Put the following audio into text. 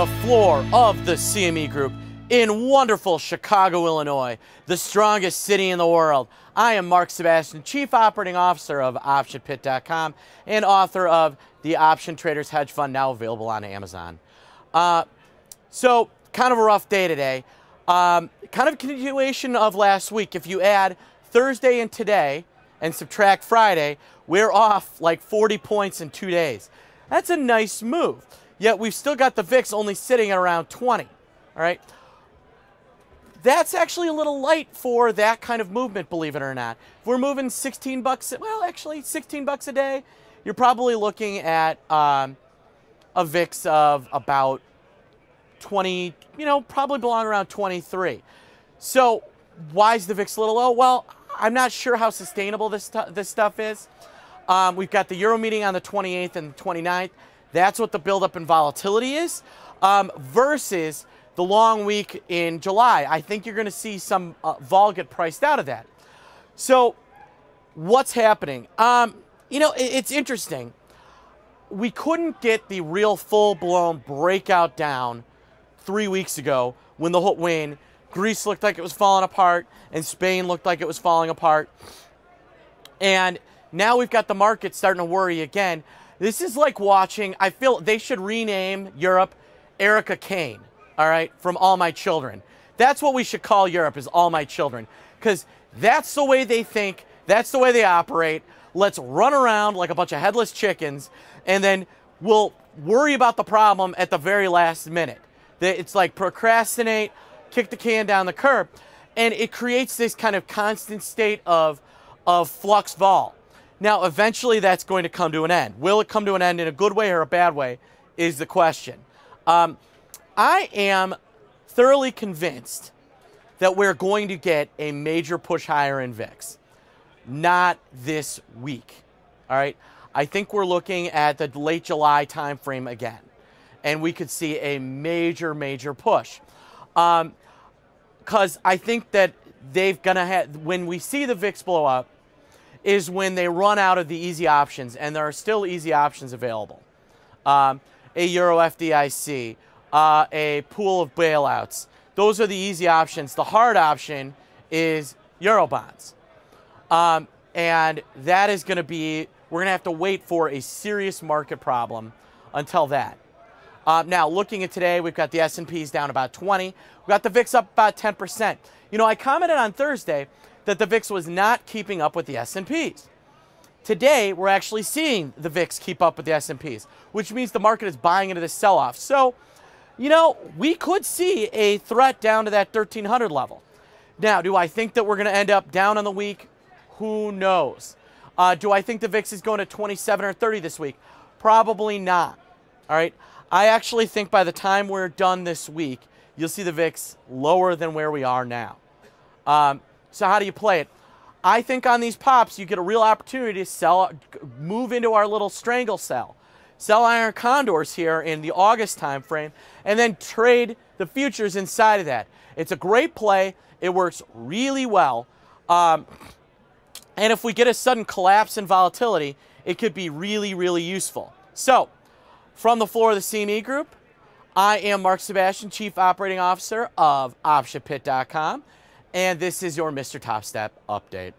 the floor of the CME Group in wonderful Chicago, Illinois, the strongest city in the world. I am Mark Sebastian, Chief Operating Officer of OptionPit.com and author of The Option Traders Hedge Fund, now available on Amazon. So, kind of a rough day today. Kind of a continuation of last week. If you add Thursday and today and subtract Friday, we're off like 40 points in 2 days. That's a nice move. Yet we've still got the VIX only sitting at around 20. All right. That's actually a little light for that kind of movement, believe it or not. If we're moving 16 bucks, well, actually 16 bucks a day, you're probably looking at a VIX of about 20, probably belong around 23. So why is the VIX a little low? Well, I'm not sure how sustainable this stuff is. We've got the Euro meeting on the 28th and the 29th. That's what the buildup in volatility is, versus the long week in July. I think you're going to see some vol get priced out of that. So what's happening? It's interesting. We couldn't get the real full-blown breakout down 3 weeks ago when Greece looked like it was falling apart and Spain looked like it was falling apart. And now we've got the market starting to worry again. This is like watching, I feel they should rename Europe Erica Kane, all right, from All My Children. That's what we should call Europe, is All My Children, because that's the way they think, that's the way they operate. Let's run around like a bunch of headless chickens, and then we'll worry about the problem at the very last minute. It's like procrastinate, kick the can down the curb, and it creates this kind of constant state of flux vol. Now, eventually that's going to come to an end. Will it come to an end in a good way or a bad way is the question. I am thoroughly convinced that we're going to get a major push higher in VIX. Not this week, all right? I think we're looking at the late July timeframe again, and we could see a major, major push. Because I think that when we see the VIX blow up, is when they run out of the easy options, and there are still easy options available. A Euro FDIC, a pool of bailouts. Those are the easy options. The hard option is Euro bonds. And that is going to be, we're going to have to wait for a serious market problem until that. Now, looking at today, we've got the S&Ps down about 20. We've got the VIX up about 10%. I commented on Thursday that the VIX was not keeping up with the S&Ps. Today, we're actually seeing the VIX keep up with the S&Ps, which means the market is buying into this sell-off. So, we could see a threat down to that 1,300 level. Now, do I think that we're going to end up down on the week? Who knows? Do I think the VIX is going to 27 or 30 this week? Probably not. All right. I actually think by the time we're done this week, you'll see the VIX lower than where we are now. So how do you play it? I think on these pops, you get a real opportunity to move into our little strangle sell. Sell iron condors here in the August timeframe, and then trade the futures inside of that. It's a great play. It works really well. And if we get a sudden collapse in volatility, it could be really, really useful. So, from the floor of the CME Group, I am Mark Sebastian, Chief Operating Officer of OptionPit.com, and this is your Mr. Top Step update.